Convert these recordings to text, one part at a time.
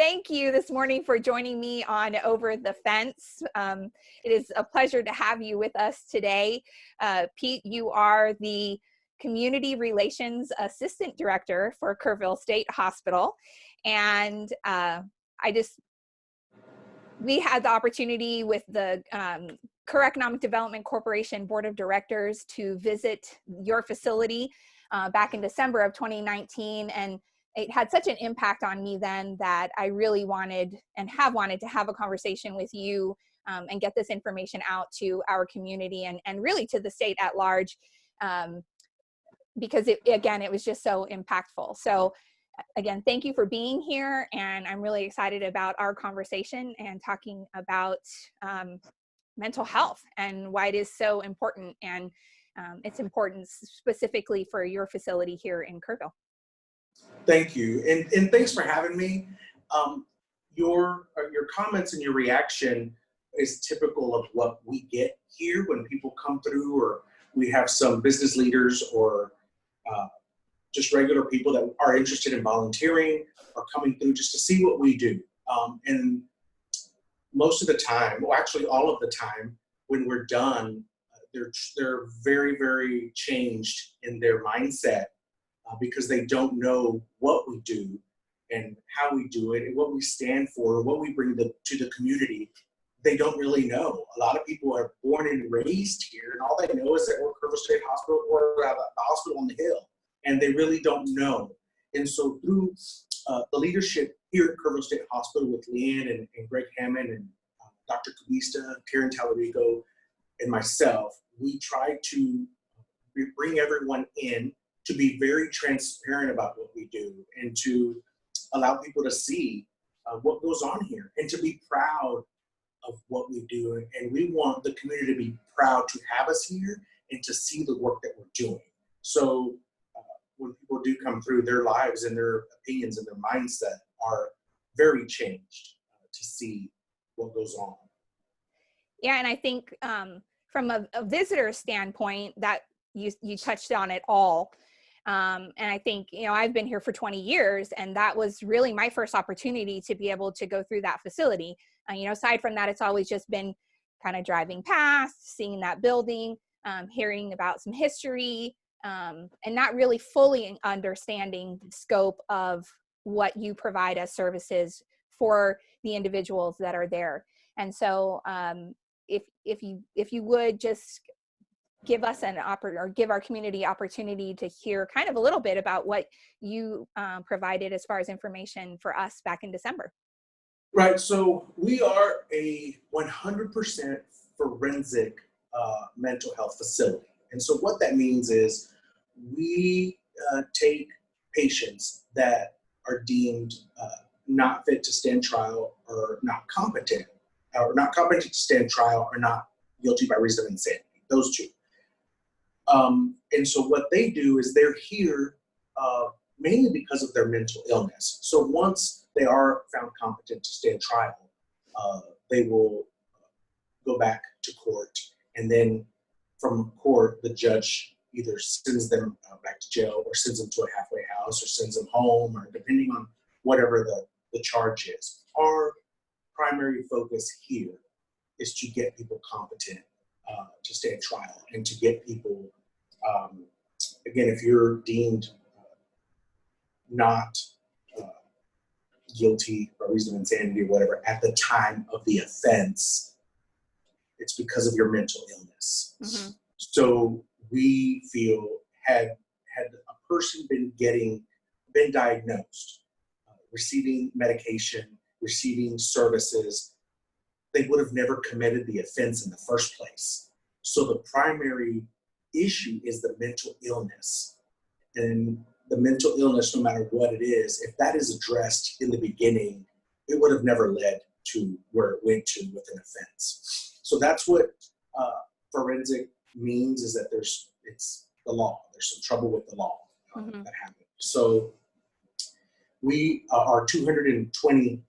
thank you this morning for joining me on Over the Fence. It is a pleasure to have you with us today. Pete, you are the Community Relations Assistant Director for Kerrville State Hospital. And we had the opportunity with the Kerr Economic Development Corporation Board of Directors to visit your facility back in December of 2019. And it had such an impact on me then that I really wanted and have wanted to have a conversation with you and get this information out to our community and really to the state at large, because it was just so impactful. So again, thank you for being here, and I'm really excited about our conversation and talking about mental health and why it is so important, and its importance specifically for your facility here in Kerrville. Thank you, and thanks for having me. Your comments and your reaction is typical of what we get here when people come through, or we have some business leaders or just regular people that are interested in volunteering or coming through just to see what we do. And most of the time, well, actually all of the time, when we're done, they're very, very changed in their mindset because they don't know what we do and how we do it and what we stand for, what we bring to the community. They don't really know. A lot of people are born and raised here, and all they know is that we're Kerrville State Hospital or the hospital on the hill, and they really don't know. And so through the leadership here at Kerrville State Hospital with Leanne and Greg Hammond and Dr. Kubista, Karen Talarico, and myself, we try to bring everyone in to be very transparent about what we do and to allow people to see what goes on here and to be proud of what we do. And we want the community to be proud to have us here and to see the work that we're doing. So when people do come through, their lives and their opinions and their mindset are very changed to see what goes on. Yeah, and I think from a visitor standpoint, that you touched on it all. And I think, I've been here for 20 years, and that was really my first opportunity to be able to go through that facility. Aside from that, it's always just been kind of driving past, seeing that building, hearing about some history, and not really fully understanding the scope of what you provide as services for the individuals that are there. And so if you would just give us give our community opportunity to hear kind of a little bit about what you provided as far as information for us back in December. Right, so we are a 100% forensic mental health facility. And so what that means is we take patients that are deemed not fit to stand trial or not competent to stand trial or not guilty by reason of insanity, those two. And so what they do is they're here mainly because of their mental illness. So once they are found competent to stand trial, they will go back to court, and then from court, the judge either sends them back to jail or sends them to a halfway house or sends them home, or depending on whatever the charge is. Our primary focus here is to get people competent to stand trial and to get people, again, if you're deemed not guilty by reason of insanity or whatever at the time of the offense, it's because of your mental illness. Mm-hmm. So we feel had a person been diagnosed, receiving medication, receiving services, they would have never committed the offense in the first place. So the primary issue is the mental illness. And the mental illness, no matter what it is, if that is addressed in the beginning, it would have never led to where it went to with an offense. So that's what forensic means, is that it's the law. There's some trouble with the law that happened. So we are 220,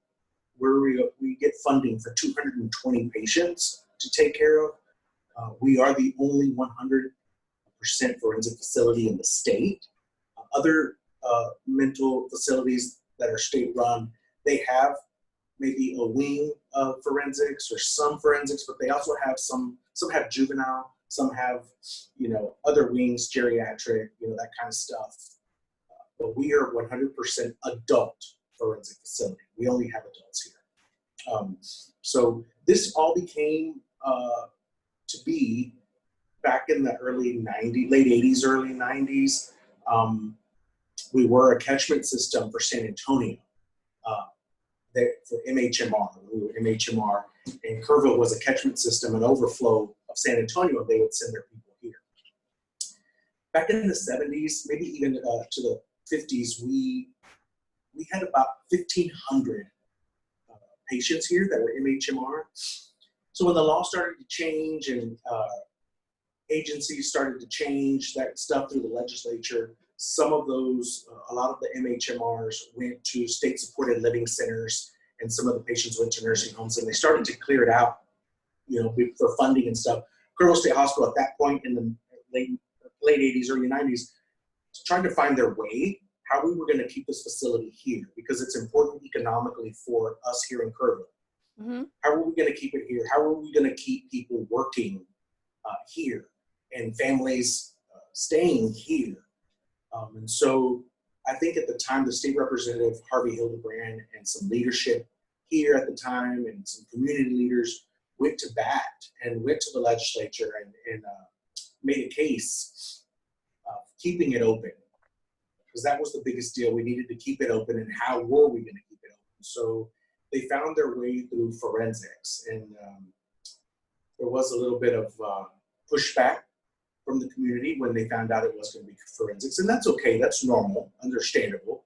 we get funding for 220 patients to take care of. We are the only 100% forensic facility in the state. Other mental facilities that are state-run, they have maybe a wing of forensics or some forensics, but they also have some have juvenile, some have, other wings, geriatric, that kind of stuff. But we are 100% adult forensic facility. We only have adults here. So this all became to be back in the early 90s, late 80s, early 90s. We were a catchment system for San Antonio. For MHMR. We were MHMR, and Kerrville was a catchment system, an overflow of San Antonio. They would send their people here. Back in the 70s, maybe even to the 50s, we had about 1,500 patients here that were MHMR. So when the law started to change and agencies started to change that stuff through the legislature, some of those, a lot of the MHMRs went to state-supported living centers, and some of the patients went to nursing homes, and they started to clear it out, for funding and stuff. Kerrville State Hospital at that point in the late 80s, early 90s, trying to find their way, how we were going to keep this facility here, because it's important economically for us here in Kerrville. Mm-hmm. How are we going to keep it here? How are we going to keep people working here and families staying here? And so I think at the time, the state representative, Harvey Hildebrand, and some leadership here at the time and some community leaders went to bat and went to the legislature and made a case keeping it open, because that was the biggest deal. We needed to keep it open, and how were we going to keep it open? So they found their way through forensics, and there was a little bit of pushback from the community when they found out it was going to be forensics, and that's okay. That's normal, understandable.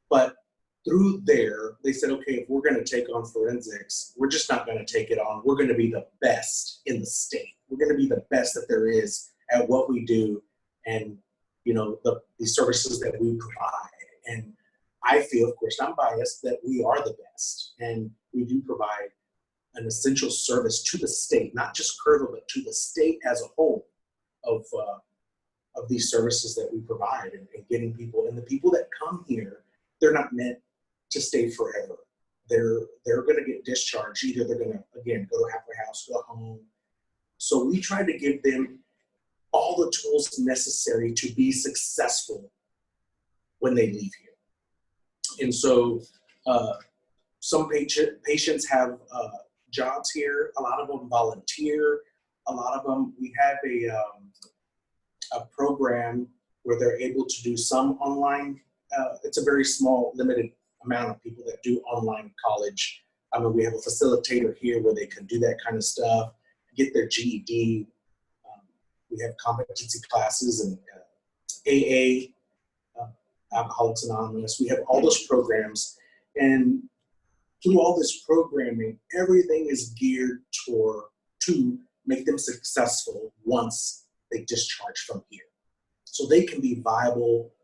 But through there, they said, okay, if we're going to take on forensics, we're just not going to take it on. We're going to be the best in the state. We're going to be the best that there is at what we do, and the services that we provide. And I feel, of course, I'm biased, that we are the best, and we do provide an essential service to the state, not just Kerrville, but to the state as a whole, of these services that we provide, and getting people. And the people that come here, they're not meant to stay forever. They're going to get discharged. Either they're going to, again, go to halfway house, go home. So we try to give them all the tools necessary to be successful when they leave here. And so some patients have jobs here. A lot of them volunteer. A lot of them, we have a program where they're able to do some online. It's a very small, limited amount of people that do online college. I mean, we have a facilitator here where they can do that kind of stuff, get their GED. We have competency classes and AA, Alcoholics Anonymous. We have all those programs, and through all this programming, everything is geared to make them successful once they discharge from here. So they can be viable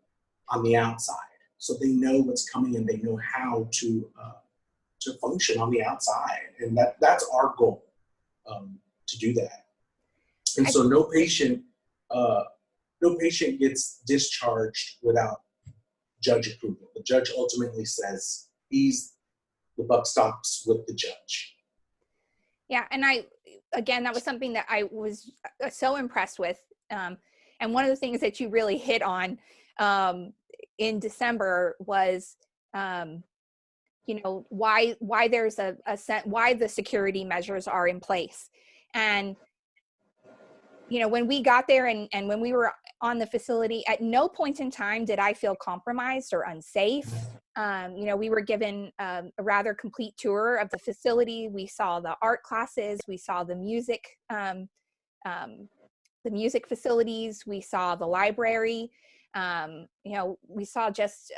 on the outside. So they know what's coming, and they know how to function on the outside. And that's our goal, to do that. And so no patient gets discharged without judge approval. The judge ultimately says the buck stops with the judge. Yeah, and that was something that I was so impressed with. And one of the things that you really hit on in December was, why there's why the security measures are in place. And when we got there and when we were on the facility, at no point in time did I feel compromised or unsafe. We were given a rather complete tour of the facility. We saw the art classes, we saw the music facilities, we saw the library. We saw just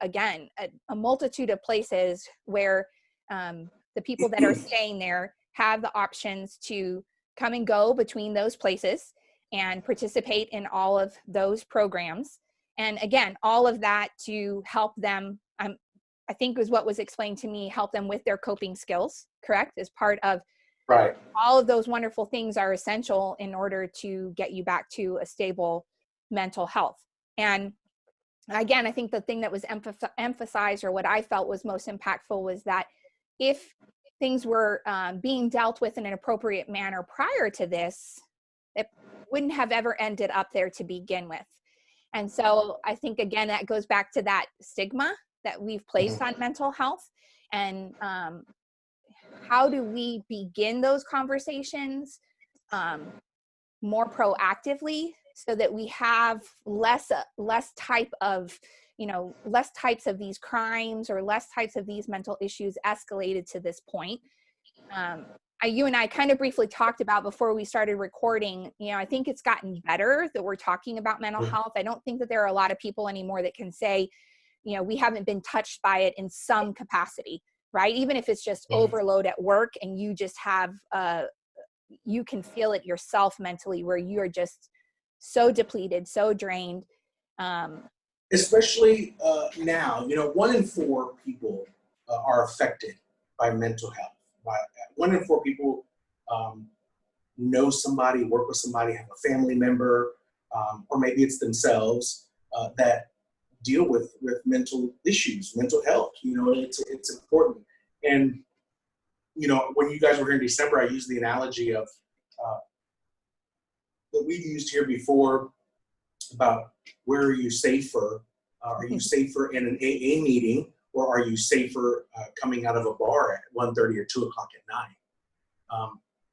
again a multitude of places where the people that are staying there have the options to come and go between those places and participate in all of those programs. And again, all of that to help them, I think was what was explained to me, help them with their coping skills, correct? As part of, right. All of those wonderful things are essential in order to get you back to a stable mental health. And Again, I think the thing that was emphasized, or what I felt was most impactful, was that if things were being dealt with in an appropriate manner prior to this, it wouldn't have ever ended up there to begin with. And so I think, again, that goes back to that stigma that we've placed on mental health. And how do we begin those conversations more proactively, so that we have less type of, less types of these crimes, or less types of these mental issues escalated to this point. You and I kind of briefly talked about before we started recording, I think it's gotten better that we're talking about mental health. I don't think that there are a lot of people anymore that can say, we haven't been touched by it in some capacity, right? Even if it's just overload at work, and you just have, you can feel it yourself mentally, where you are just so depleted, so drained. Especially now, 1 in 4 people are affected by mental health. 1 in 4 people know somebody, work with somebody, have a family member, or maybe it's themselves that deal with mental issues, mental health. It's important. And when you guys were here in December, I used the analogy of that we've used here before about, where are you safer? Are you safer in an AA meeting, or are you safer coming out of a bar at 1:30 or 2 o'clock at night?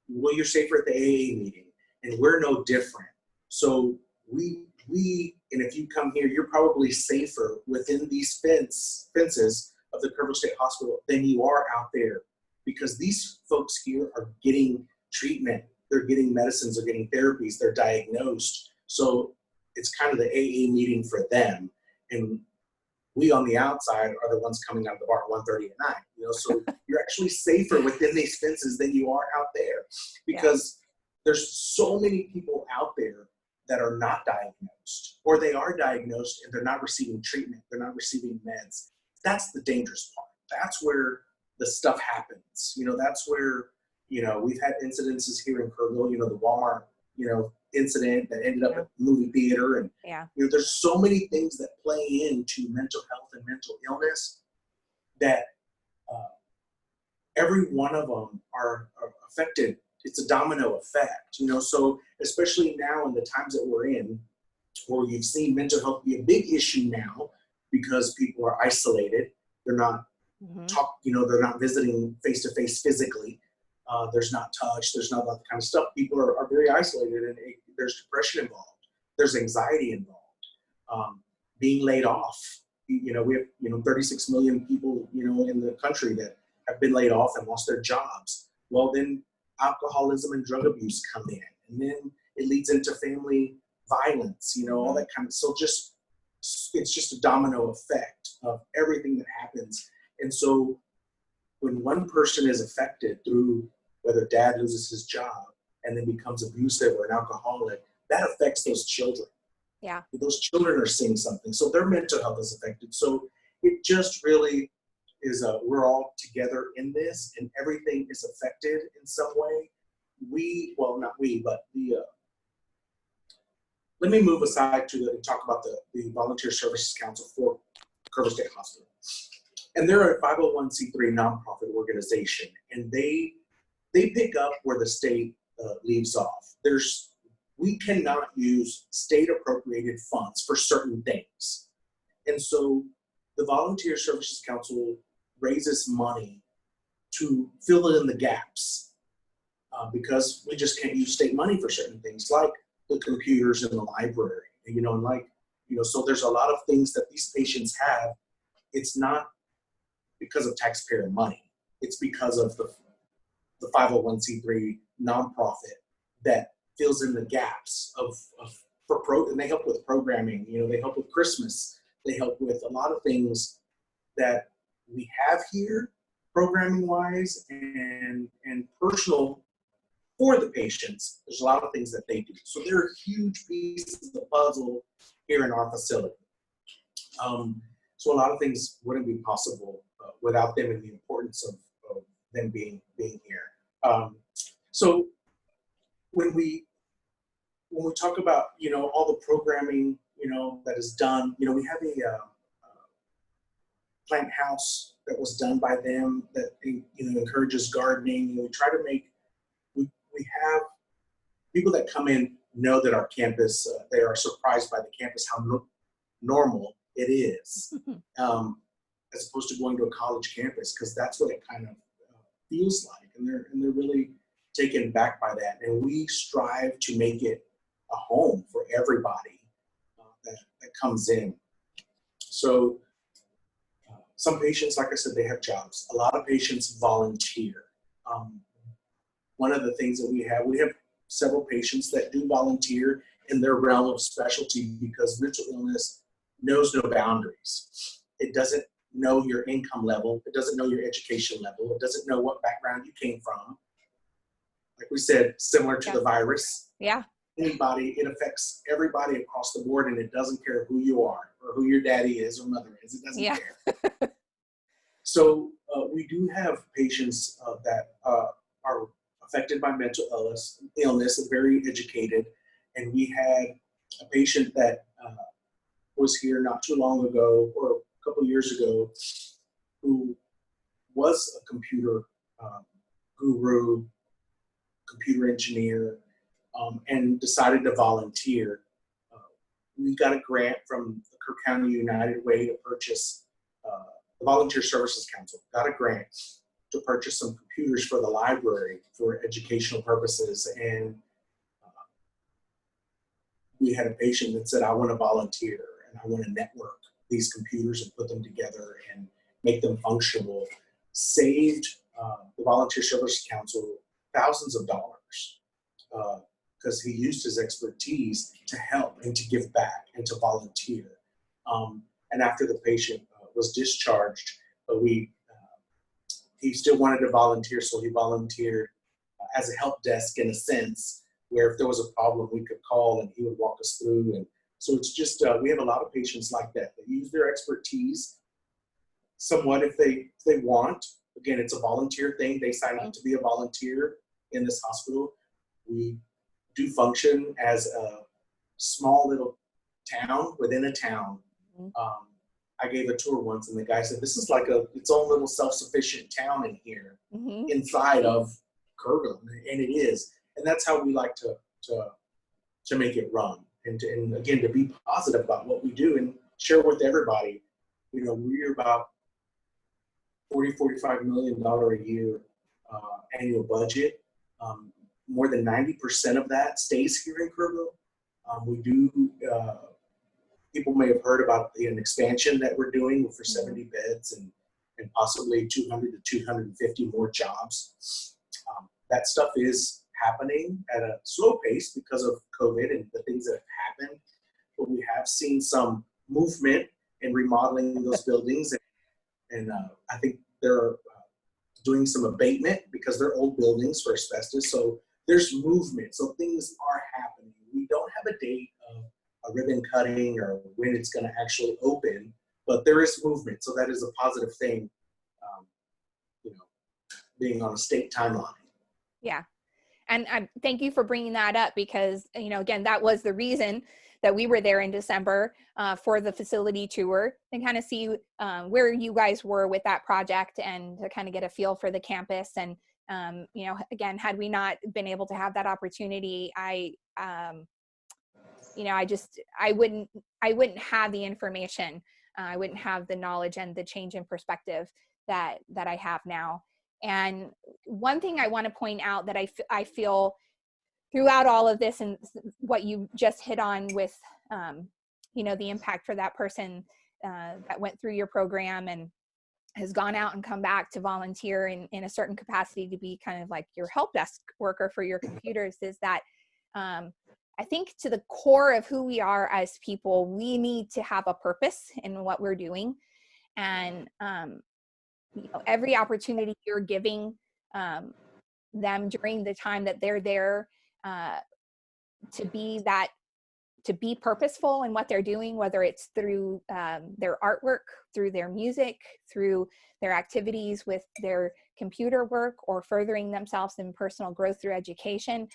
Well, you're safer at the AA meeting, and we're no different. So and if you come here, you're probably safer within these fences of the Kerrville State Hospital than you are out there, because these folks here are getting treatment, they're getting medicines, they're getting therapies, they're diagnosed. So it's kind of the AA meeting for them. And we on the outside are the ones coming out of the bar at 1:30 at night. So you're actually safer within these fences than you are out there, because there's so many people out there that are not diagnosed, or they are diagnosed and they're not receiving treatment, they're not receiving meds. That's the dangerous part. That's where the stuff happens. That's where, we've had incidences here in Kerrville, the Walmart, incident that ended up at the movie theater. And there's so many things that play into mental health and mental illness that every one of them are affected. It's a domino effect, so especially now in the times that we're in, where you've seen mental health be a big issue now, because people are isolated. They're not they're not visiting face to face physically. There's not touch. There's not that kind of stuff. People are very isolated, and there's depression involved. There's anxiety involved. Being laid off. We have 36 million people in the country that have been laid off and lost their jobs. Well, then alcoholism and drug abuse come in, and then it leads into family violence. All that kind of. So it's just a domino effect of everything that happens. And so when one person is affected through, whether dad loses his job and then becomes abusive or an alcoholic, that affects those children. Yeah. Those children are seeing something. So their mental health is affected. So it just really is we're all together in this, and everything is affected in some way. Not we, but let me move aside and talk about the Volunteer Services Council for Kerrville State Hospital. And they're a 501c3 nonprofit organization, and they pick up where the state leaves off. We cannot use state appropriated funds for certain things. And so the Volunteer Services Council raises money to fill in the gaps because we just can't use state money for certain things, like the computers in the library, so there's a lot of things that these patients have. It's not because of taxpayer money. It's because of the 501c3 nonprofit that fills in the gaps and they help with programming. They help with Christmas. They help with a lot of things that we have here, programming wise and personal for the patients. There's a lot of things that they do. So they're huge pieces of the puzzle here in our facility. So a lot of things wouldn't be possible without them, and the importance of them being here. So when we talk about all the programming that is done. We have a plant house that was done by them that encourages gardening. We try to make we have people that come in know that our campus, they are surprised by the campus, how normal it is, as opposed to going to a college campus, because that's what it kind of feels like, and they're really taken back by that. And we strive to make it a home for everybody that comes in. So some patients, like I said, they have jobs. A lot of patients volunteer. One of the things that we have several patients that do volunteer in their realm of specialty, because mental illness knows no boundaries. It doesn't know your income level. It doesn't know your education level. It doesn't know what background you came from. Like we said, similar to the virus. Yeah. Anybody, it affects everybody across the board, and it doesn't care who you are or who your daddy is or mother is. It doesn't care. So we do have patients that are affected by mental illness, and very educated. And we had a patient that was here not too long ago, or a couple of years ago, who was a computer guru, computer engineer, and decided to volunteer. We got a grant from the Cook County United Way to purchase, the Volunteer Services Council got a grant to purchase some computers for the library for educational purposes. And we had a patient that said, I want to volunteer and I want to network these computers and put them together and make them functional. Saved the Volunteer Services Council thousands of dollars because he used his expertise to help and to give back and to volunteer. And after the patient was discharged, he still wanted to volunteer, so he volunteered as a help desk in a sense, where if there was a problem, we could call and he would walk us through. And so it's just, we have a lot of patients like that use their expertise somewhat if they want. Again, it's a volunteer thing. They sign up to be a volunteer in this hospital. We do function as a small little town within a town. I gave a tour once, and the guy said, this is like its own little self-sufficient town in here, inside of Kerrville, and it is. And that's how we like to make it run, and again, to be positive about what we do and share with everybody. We're about $45 million a year annual budget. More than 90% of that stays here in Kerrville. We do. People may have heard about an expansion that we're doing for 70 beds and possibly 200 to 250 more jobs. That stuff is happening at a slow pace because of COVID and the things that have happened. But we have seen some movement in remodeling those buildings. And I think they're doing some abatement because they're old buildings for asbestos. So there's movement. So things are happening. We don't have a date of a ribbon cutting or when it's going to actually open, but there is movement. So that is a positive thing, being on a state timeline. Yeah. And thank you for bringing that up because, again, that was the reason that we were there in December for the facility tour and kind of see where you guys were with that project and to kind of get a feel for the campus. And, again, had we not been able to have that opportunity, I wouldn't have the information. I wouldn't have the knowledge and the change in perspective that I have now. And one thing I want to point out that I feel throughout all of this and what you just hit on with, the impact for that person that went through your program and has gone out and come back to volunteer in a certain capacity to be kind of like your help desk worker for your computers is that I think to the core of who we are as people, we need to have a purpose in what we're doing. And every opportunity you're giving them during the time that they're there to be purposeful in what they're doing, whether it's through their artwork, through their music, through their activities with their computer work, or furthering themselves in personal growth through education.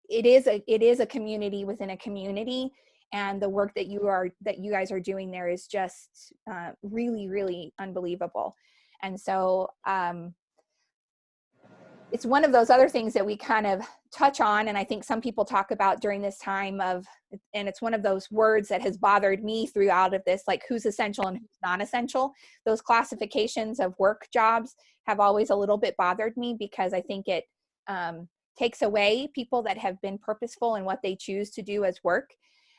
it is a community within a community, and the work that you guys are doing there is just really, really unbelievable. And so it's one of those other things that we kind of touch on, and I think some people talk about during this time and it's one of those words that has bothered me throughout of this, like who's essential and who's non-essential. Those classifications of work jobs have always a little bit bothered me, because I think it takes away people that have been purposeful in what they choose to do as work.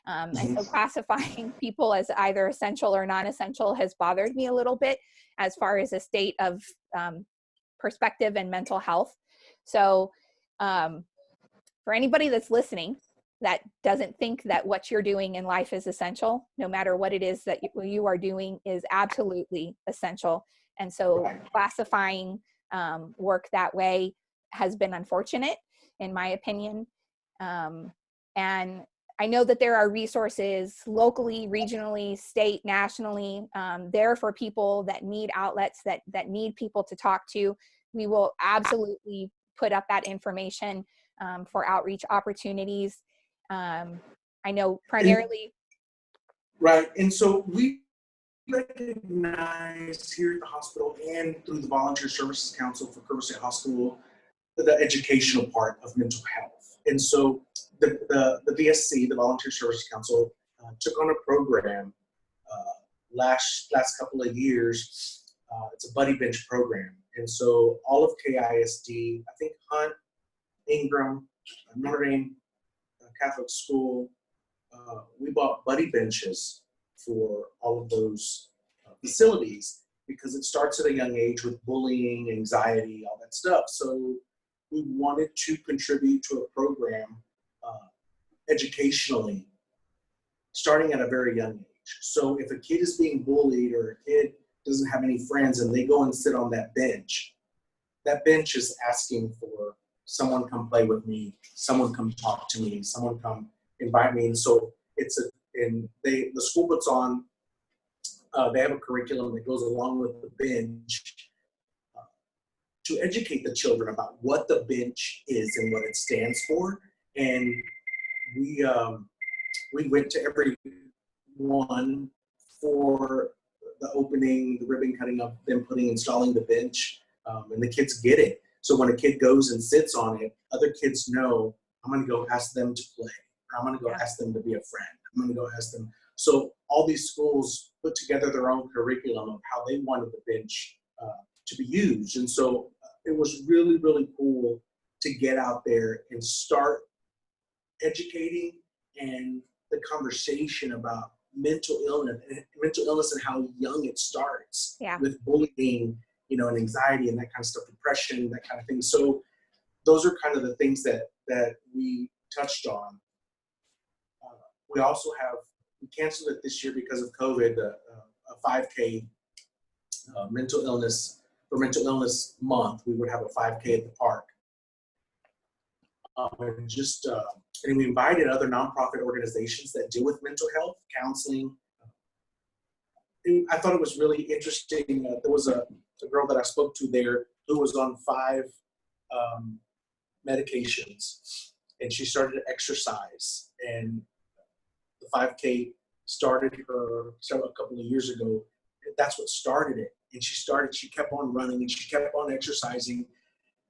And so classifying people as either essential or non-essential has bothered me a little bit as far as a state of perspective and mental health. So for anybody that's listening that doesn't think that what you're doing in life is essential, no matter what it is that you are doing is absolutely essential. And so classifying work that way has been unfortunate, in my opinion. And I know that there are resources locally, regionally, state, nationally, there for people that need outlets, that need people to talk to. We will absolutely put up that information for outreach opportunities. I know primarily. Right. And so we recognize here at the hospital and through the Volunteer Services Council for Kerrville State Hospital, the educational part of mental health. And so the VSC, the Volunteer Services Council, took on a program last couple of years. It's a buddy bench program. And so all of KISD, I think Hunt, Ingram, Notre Dame Catholic School, we bought buddy benches for all of those facilities, because it starts at a young age with bullying, anxiety, all that stuff. So we wanted to contribute to a program educationally, starting at a very young age. So if a kid is being bullied or a kid doesn't have any friends and they go and sit on that bench is asking for someone come play with me, someone come talk to me, someone come invite me. And so the school puts on, they have a curriculum that goes along with the bench to educate the children about what the bench is and what it stands for. And we went to every one for the opening, the ribbon cutting up, them installing the bench, and the kids get it. So when a kid goes and sits on it, other kids know, I'm going to go ask them to play. Or I'm going to go ask them to be a friend. I'm going to go ask them. So all these schools put together their own curriculum of how they wanted the bench to be used. And so it was really, really cool to get out there and start educating and the conversation about mental illness and how young it starts with bullying, and anxiety and that kind of stuff, depression, that kind of thing. So those are kind of the things that we touched on. We also we canceled it this year because of COVID, a 5K mental illness month. We would have a 5K at the park. And we invited other nonprofit organizations that deal with mental health, counseling. I thought it was really interesting. There was a girl that I spoke to there who was on 5 medications, and she started to exercise. And the 5K started a couple of years ago. That's what started it. And she kept on running and she kept on exercising.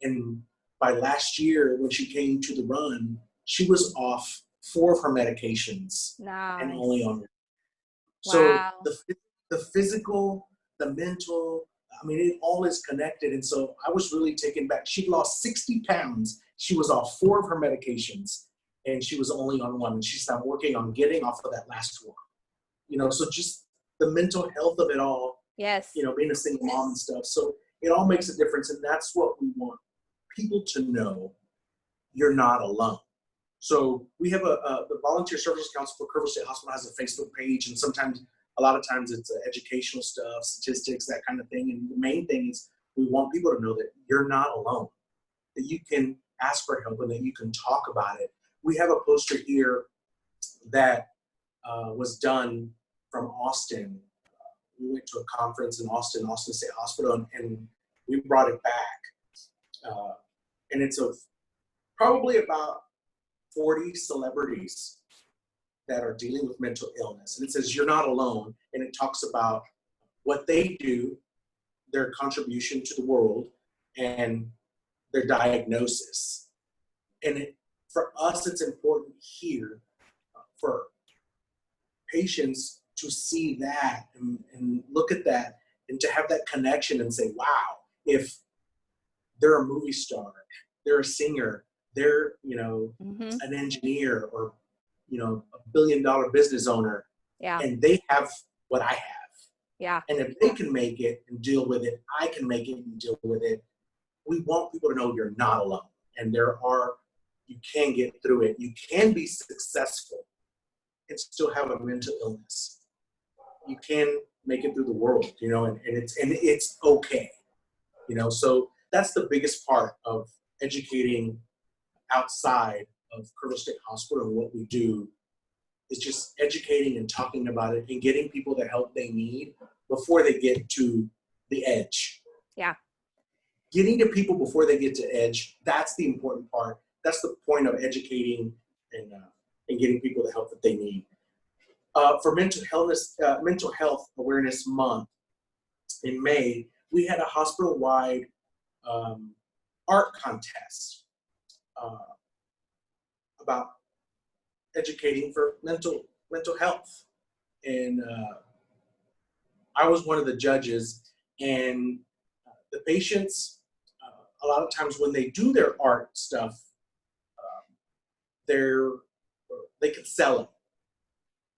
And by last year, when she came to the run, she was off 4 of her medications. Nice. And only on. Wow. So the physical, the mental, it all is connected. And so I was really taken back. She lost 60 pounds. She was off 4 of her medications and she was only on 1. And she said, I'm working on getting off of that last one. So just the mental health of it all. Yes. Being a single mom and stuff. So it all makes a difference. And that's what we want people to know. You're not alone. So we have the Volunteer Services Council for Kerrville State Hospital has a Facebook page, and a lot of times it's educational stuff, statistics, that kind of thing. And the main thing is we want people to know that you're not alone, that you can ask for help and that you can talk about it. We have a poster here that was done from Austin. We went to a conference in Austin State Hospital, and we brought it back. And it's probably about 40 celebrities that are dealing with mental illness. And it says, you're not alone. And it talks about what they do, their contribution to the world, and their diagnosis. And for us, it's important here for patients to see that and look at that and to have that connection and say, wow, if they're a movie star, they're a singer, they're, an engineer, or, a billion-dollar business owner, and they have what I have. Yeah. And if they can make it and deal with it, I can make it and deal with it. We want people to know you're not alone. And you can get through it. You can be successful and still have a mental illness. You can make it through the world, and it's okay. So that's the biggest part of educating outside of Kerrville State Hospital. And what we do is just educating and talking about it and getting people the help they need before they get to the edge. Yeah. Getting to people before they get to edge, that's the important part. That's the point of educating and getting people the help that they need. For Mental Health Awareness Month in May, we had a hospital-wide art contest about educating for mental health. And I was one of the judges, and the patients, a lot of times when they do their art stuff, they can sell it.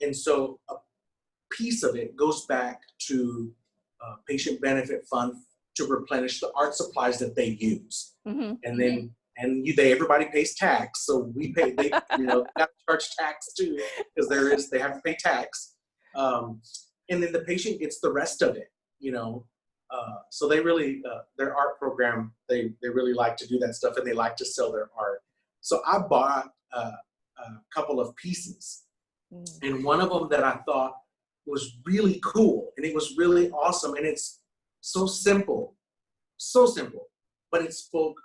And so a piece of it goes back to patient benefit fund to replenish the art supplies that they use. Mm-hmm. And then everybody pays tax, so we pay. They have to charge tax too, because they have to pay tax. And then the patient gets the rest of it. So they really their art program, they really like to do that stuff, and they like to sell their art. So I bought a couple of pieces, and one of them that I thought was really cool, and it was really awesome, and it's so simple, but it spoke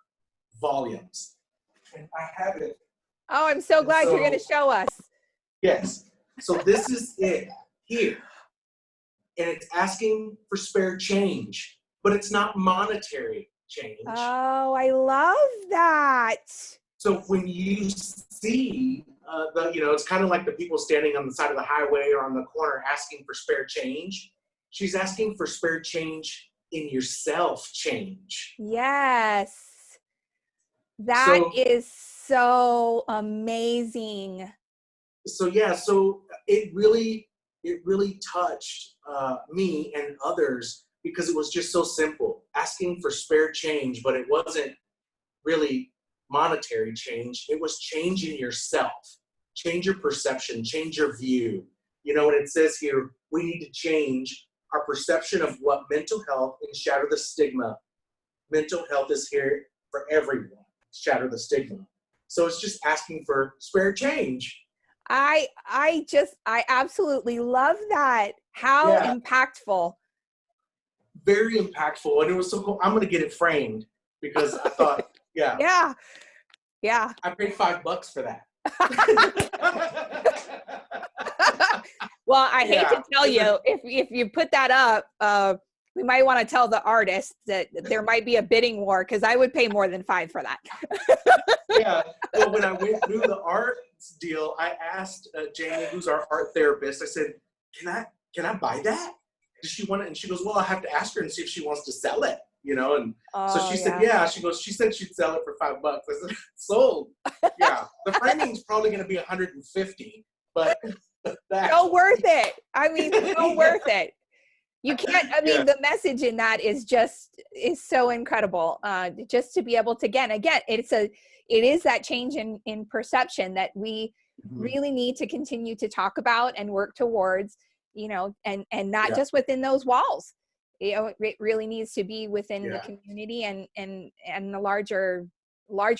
volumes. And I have it. Oh, I'm so glad you're going to show us. Yes. So this is it here. And it's asking for spare change, but it's not monetary change. Oh, I love that. So when you see, it's kind of like the people standing on the side of the highway or on the corner asking for spare change. She's asking for spare change in yourself change. Yes. That is so amazing. So it really touched me and others, because it was just so simple, asking for spare change, but it wasn't really monetary change. It was changing yourself, change your perception, change your view. And it says here, we need to change our perception of what mental health and shatter the stigma. Mental health is here for everyone. Shatter the stigma. So it's just asking for spare change. I absolutely love that. How impactful. Very impactful. And it was so cool. I'm going to get it framed, because I thought, Yeah. I paid $5 for that. Well, I hate to tell you, if you put that up, we might want to tell the artist that there might be a bidding war, because I would pay more than $5 for that. Yeah. Well, when I went through the art deal, I asked Jamie, who's our art therapist, I said, can I buy that? Does she want it? And she goes, well, I have to ask her and see if she wants to sell it, And so she said, yeah. She said she'd sell it for $5. I said, sold. Yeah. The framing's probably going to be $150, but that's so worth it. I mean, so worth it. You can't, the message in that is so incredible. Just to be able to, again, it is that change in perception that we really need to continue to talk about and work towards, and not just within those walls. It really needs to be within the community and the larger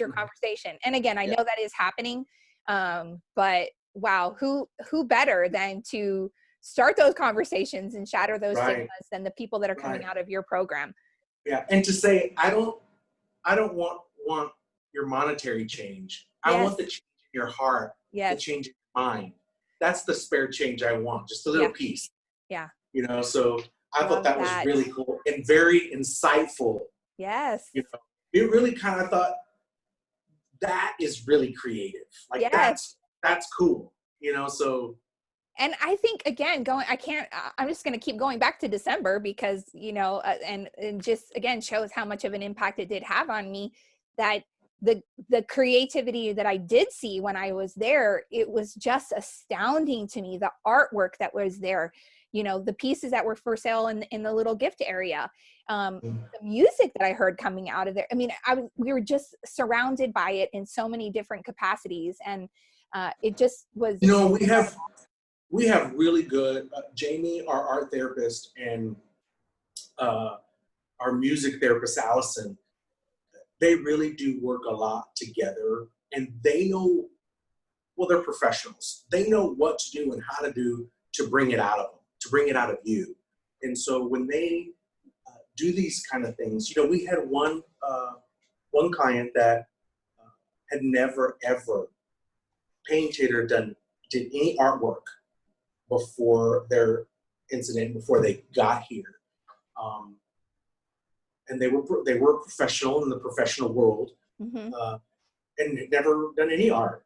conversation. And again, I know that is happening, but wow, who better than to start those conversations and shatter those stigmas than the people that are coming out of your program. Yeah, and to say, I don't want your monetary change. I want the change in your heart, yes. the change in your mind. That's the spare change I want, just a little piece. Yeah. So I thought Love that was really cool and very insightful. Yes. It really kind of thought that is really creative. Like yes. that's cool. So. And I think, again, I'm just going to keep going back to December because, and just, again, shows how much of an impact it did have on me, that the creativity that I did see when I was there, it was just astounding to me. The artwork that was there, the pieces that were for sale in the little gift area, the music that I heard coming out of there. I mean, we were just surrounded by it in so many different capacities. And it just was. We have really good, Jamie, our art therapist, and our music therapist, Allison, they really do work a lot together, and they know, well, they're professionals. They know what to do and how to do to bring it out of them, to bring it out of you. And so when they do these kind of things, we had one client that had never, ever painted or did any artwork before their incident, before they got here. And they were a professional in the professional world, and had never done any art.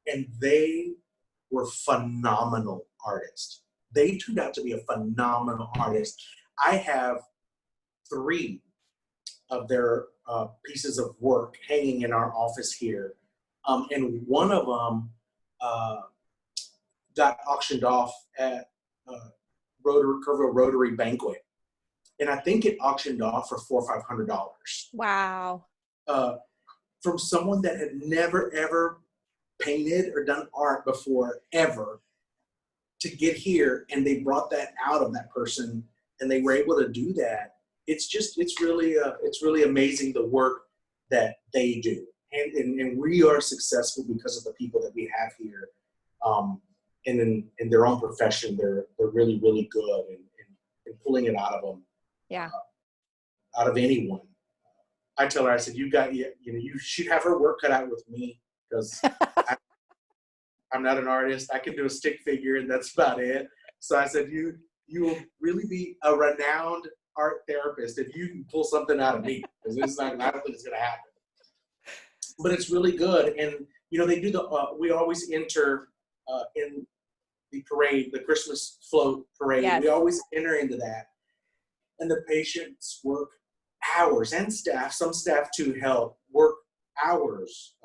And they were phenomenal artists. They turned out to be a phenomenal artist. I have 3 of their pieces of work hanging in our office here. And one of them got auctioned off at Kerrville Rotary Banquet. And I think it auctioned off for $400 or $500. Wow. From someone that had never, ever painted or done art before, ever, to get here, and they brought that out of that person, and they were able to do that. It's really amazing the work that they do. And we are successful because of the people that we have here. And in their own profession, they're really, really good in pulling it out of them. Yeah. Out of anyone. I tell her, I said, you should have her work cut out with me, because I'm not an artist. I can do a stick figure, and that's about it. So I said, you will really be a renowned art therapist if you can pull something out of me, because I don't think it's going to happen. But it's really good. And, they do we always enter in the parade, the Christmas float parade. Yes. We always enter into that. And the patients work hours, and some staff too help work hours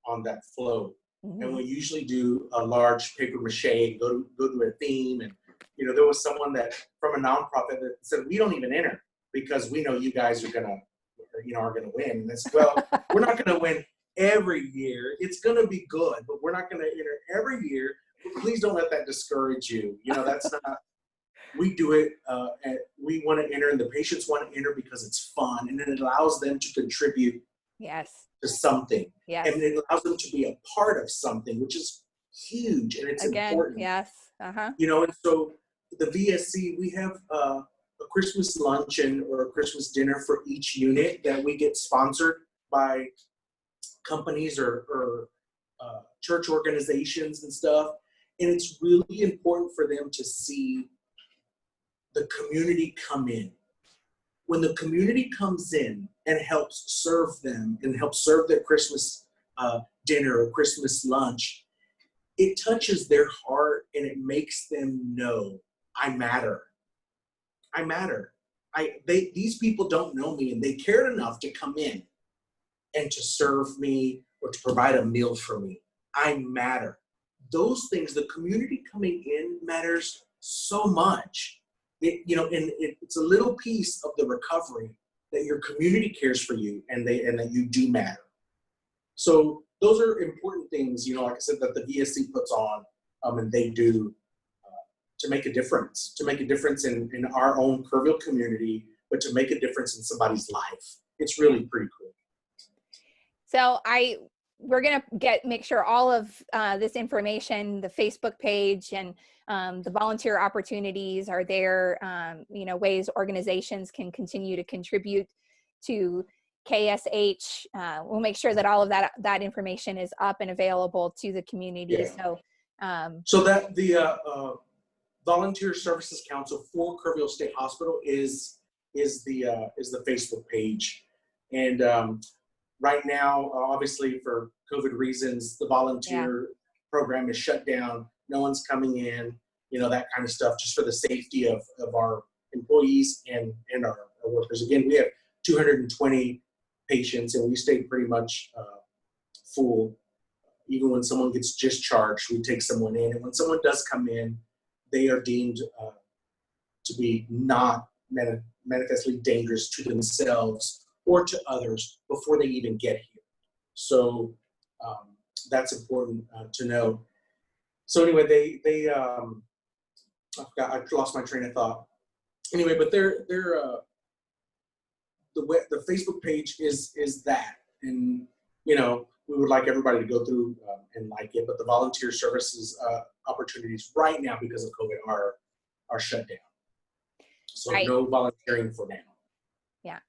on that float. And we usually do a large paper mache, go to a theme. And, there was someone that from a nonprofit that said, we don't even enter because we know you guys are going to win. And I said, well, we're not going to win every year. It's going to be good, but we're not going to enter every year. Please don't let that discourage you. That's not, we do it, and we want to enter, and the patients want to enter because it's fun, and it allows them to contribute to something. Yes. And it allows them to be a part of something, which is huge, and it's important. Yes. And so the VSC, we have a Christmas luncheon or a Christmas dinner for each unit that we get sponsored by companies or church organizations and stuff. And it's really important for them to see the community come in. When the community comes in and helps serve them and helps serve their Christmas dinner or Christmas lunch, it touches their heart, and it makes them know, I matter. I matter. These people don't know me, and they cared enough to come in and to serve me or to provide a meal for me. I matter. Those things, the community coming in matters so much. It's a little piece of the recovery that your community cares for you, and that you do matter. So those are important things, like I said, that the VSC puts on, and they do to make a difference in our own Kerrville community, but to make a difference in somebody's life. It's really pretty cool. So we're going to make sure all of this information, the Facebook page and the volunteer opportunities are there, ways organizations can continue to contribute to KSH. We'll make sure that all of that information is up and available to the community. Yeah. So, so that the Volunteer Services Council for Kerrville State Hospital is the Facebook page, and right now, obviously for COVID reasons, the volunteer program is shut down. No one's coming in, that kind of stuff, just for the safety of our employees and our workers. Again, we have 220 patients, and we stay pretty much full. Even when someone gets discharged, we take someone in, and when someone does come in, they are deemed to be not manifestly dangerous to themselves or to others before they even get here. So that's important to know. So anyway, I lost my train of thought. Anyway, but the Facebook page is that, and we would like everybody to go through and like it, but the volunteer services opportunities right now because of COVID are shut down. So no volunteering for now. Yeah.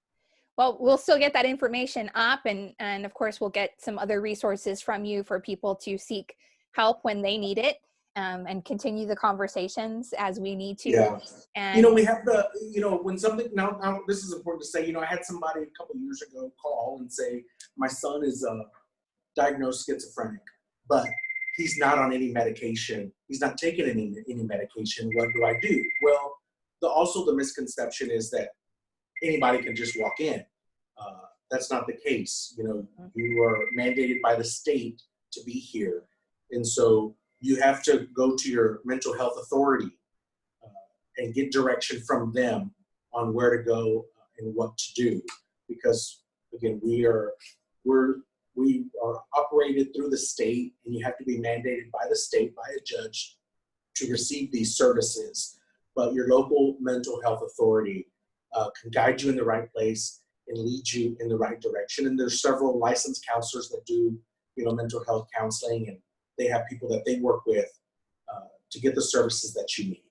Well, we'll still get that information up, and of course we'll get some other resources from you for people to seek help when they need it, and continue the conversations as we need to. Yeah. And we have when something, now this is important to say, I had somebody a couple of years ago call and say, my son is diagnosed schizophrenic, but he's not on any medication. He's not taking any medication. What do I do? Well, also the misconception is that anybody can just walk in. That's not the case. You are mandated by the state to be here. And so you have to go to your mental health authority and get direction from them on where to go and what to do. Because again, we are operated through the state, and you have to be mandated by the state, by a judge, to receive these services. But your local mental health authority can guide you in the right place and lead you in the right direction. And there's several licensed counselors that do, mental health counseling, and they have people that they work with to get the services that you need.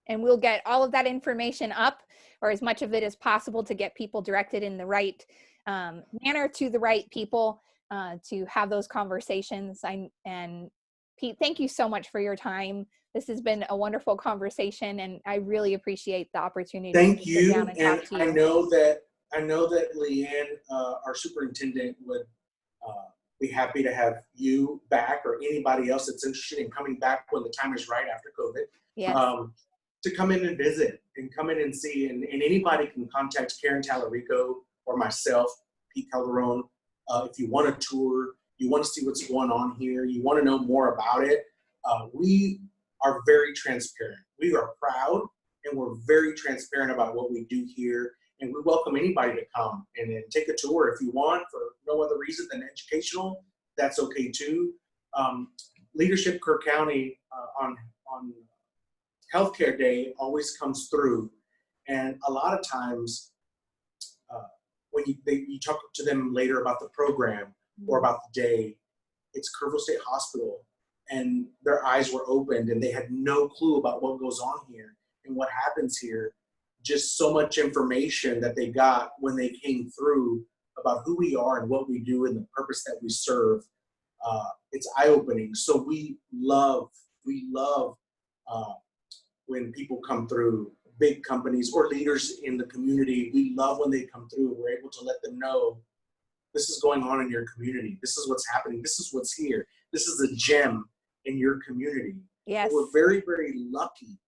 And we'll get all of that information up, or as much of it as possible, to get people directed in the right manner to the right people to have those conversations. And Pete, thank you so much for your time. This has been a wonderful conversation, and I really appreciate the opportunity Thank to you. sit down and talk to you. I know that Leanne, our superintendent, would be happy to have you back, or anybody else that's interested in coming back when the time is right after COVID. Yes. To come in and visit and come in and see, and anybody can contact Karen Tallarico or myself, Pete Calderon. If you want a tour, you want to see what's going on here, you want to know more about it, we are very transparent. We are proud, and we're very transparent about what we do here, and we welcome anybody to come and then take a tour if you want, for no other reason than educational. That's okay too. Leadership Kerr County on Healthcare Day always comes through, and a lot of times when you talk to them later about the program or about the day, it's Kerrville State Hospital, and their eyes were opened and they had no clue about what goes on here and what happens here. Just so much information that they got when they came through about who we are and what we do and the purpose that we serve. It's eye-opening. So we love when people come through, big companies or leaders in the community. We love when they come through and we're able to let them know this is going on in your community. This is what's happening. This is what's here. This is a gem in your community. Yes. And we're very, very lucky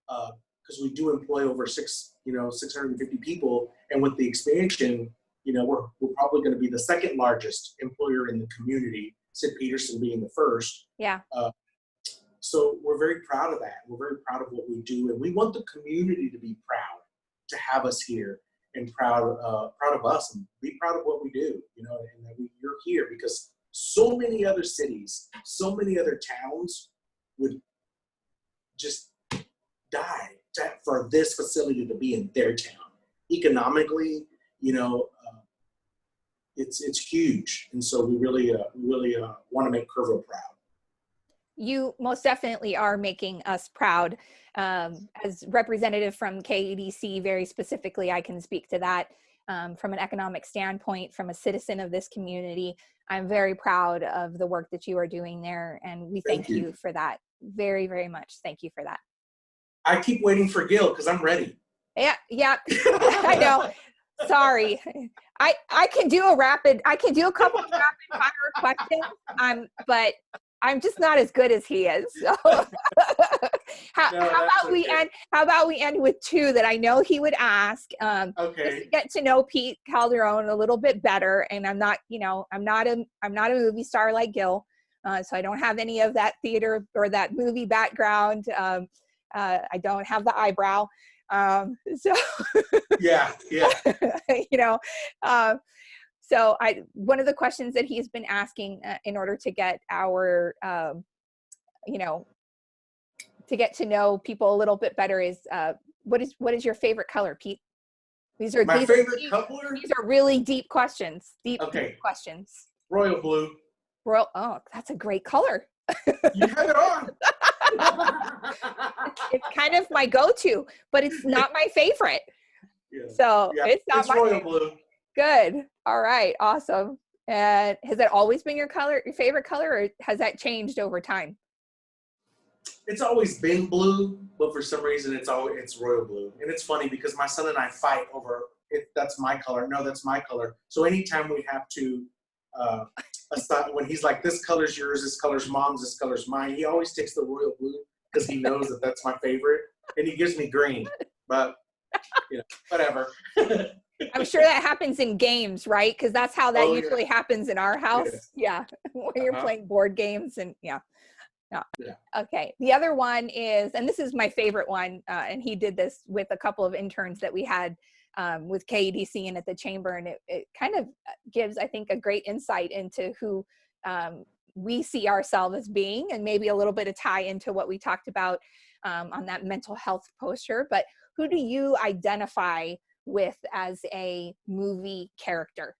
because we do employ over 650 people. And with the expansion, we're probably going to be the second largest employer in the community, Sid Peterson being the first. Yeah. So we're very proud of that. We're very proud of what we do, and we want the community to be proud to have us here, and proud of us, and be proud of what we do. And that you're here, because so many other cities, so many other towns would just die for this facility to be in their town. Economically, it's huge, and so we really want to make Kerrville proud. You most definitely are making us proud. As representative from KEDC, very specifically, I can speak to that. from an economic standpoint, from a citizen of this community. I'm very proud of the work that you are doing there, and we thank you for that very, very much. Thank you for that. I keep waiting for Gil because I'm ready. Yeah, I know. Sorry. I can do a couple of rapid fire questions, but I'm just not as good as he is. So how about we end with two that I know he would ask, okay. Just to get to know Pete Calderon a little bit better. And I'm not a movie star like Gil, so I don't have any of that theater or that movie background. I don't have the eyebrow. So yeah. So one of the questions that he's been asking in order to get our, to get to know people a little bit better is, what is your favorite color, Pete? These are really deep questions. Deep questions. Royal blue. Oh, that's a great color. You have it on. It's kind of my go-to, but it's not my favorite. Yeah. So it's not my royal blue. Good. All right. Awesome. And has that always been your favorite color, or has that changed over time? It's always been blue, but for some reason it's royal blue. And it's funny because my son and I fight over if that's my color. No, that's my color. So anytime we have to when he's like, this color's yours, this color's mom's, this color's mine, he always takes the royal blue because he knows that that's my favorite, and he gives me green. But whatever. I'm sure that happens in games, right? Because that's how that usually happens in our house. Yeah, when you're playing board games and yeah. Okay. The other one is, and this is my favorite one, and he did this with a couple of interns that we had with KEDC and at the chamber, and it kind of gives, I think, a great insight into who we see ourselves as being, and maybe a little bit of tie into what we talked about on that mental health poster. But who do you identify with as a movie character?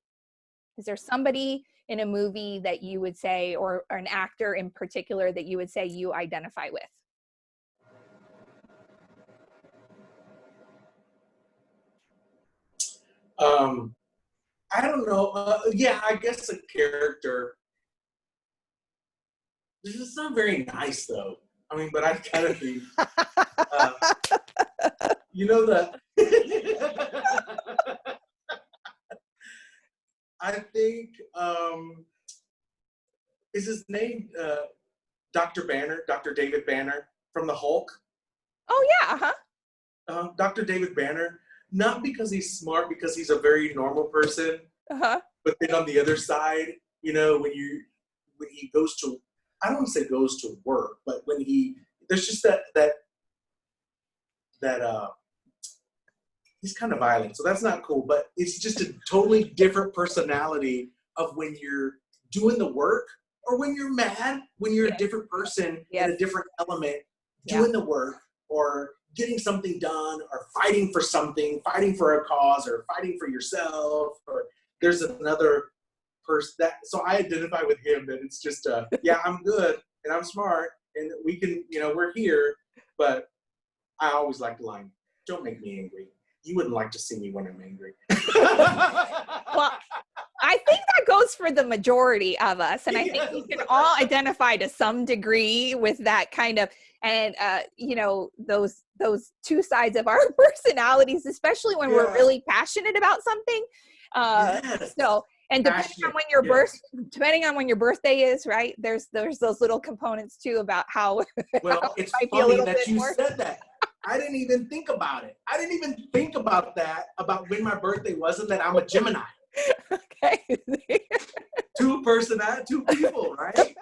Is there somebody in a movie that you would say, or an actor in particular that you would say you identify with? I don't know. I guess a character. This is not very nice, though. I mean, but I kind of think, I think, is his name Dr. Banner, Dr. David Banner from the Hulk? Oh, yeah, Dr. David Banner, not because he's smart, because he's a very normal person, but then on the other side, when he goes to, I don't want to say goes to work, but when there's just that he's kind of violent, so that's not cool, but it's just a totally different personality of when you're doing the work or when you're mad, when you're a different person in a different element, doing the work or getting something done or fighting for something, fighting for a cause or fighting for yourself, or there's another person so I identify with him, that it's just, I'm good and I'm smart and we can, we're here, but I always like the line, don't make me angry. You wouldn't like to see me when I'm angry. Well, I think that goes for the majority of us. And I think we can all identify to some degree with that kind of, and, those two sides of our personalities, especially when we're really passionate about something. So, and depending on when your birthday is, right? There's those little components too about how. Well, it's funny that you said that. I didn't even think about it. I didn't even think about that, about when my birthday was, and that I'm a Gemini. Okay. Two people, right?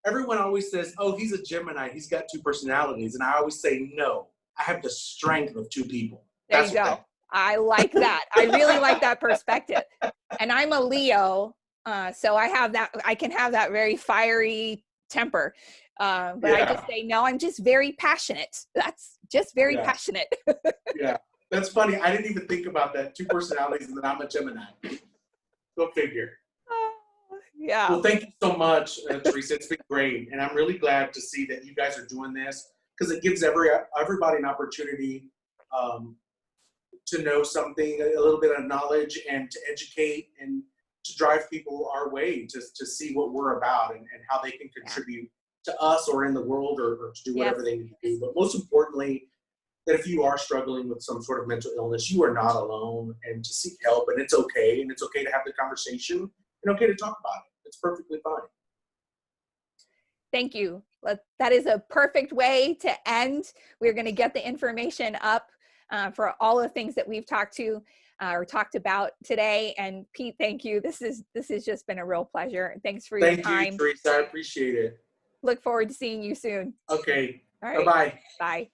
Everyone always says, oh, he's a Gemini, he's got two personalities. And I always say, no, I have the strength of two people. There you go. I like that. I really like that perspective. And I'm a Leo, so I can have that very fiery temper. But I just say, no, I'm just very passionate. That's just very passionate. Yeah, that's funny. I didn't even think about that. Two personalities, and then I'm a Gemini. Go figure. Yeah. Well, thank you so much, Teresa. It's been great. And I'm really glad to see that you guys are doing this, because it gives everybody an opportunity to know something, a little bit of knowledge, and to educate and to drive people our way to see what we're about and how they can contribute to us or in the world or to do whatever they need to do. But most importantly, that if you are struggling with some sort of mental illness, you are not alone, and to seek help, and it's okay. And it's okay to have the conversation and okay to talk about it. It's perfectly fine. Thank you. That is a perfect way to end. We're going to get the information up for all the things that we've talked about today. And Pete, thank you. This has just been a real pleasure. Thanks for your time. Thank you, Teresa. I appreciate it. Look forward to seeing you soon. Okay. All right. Bye-bye. Bye.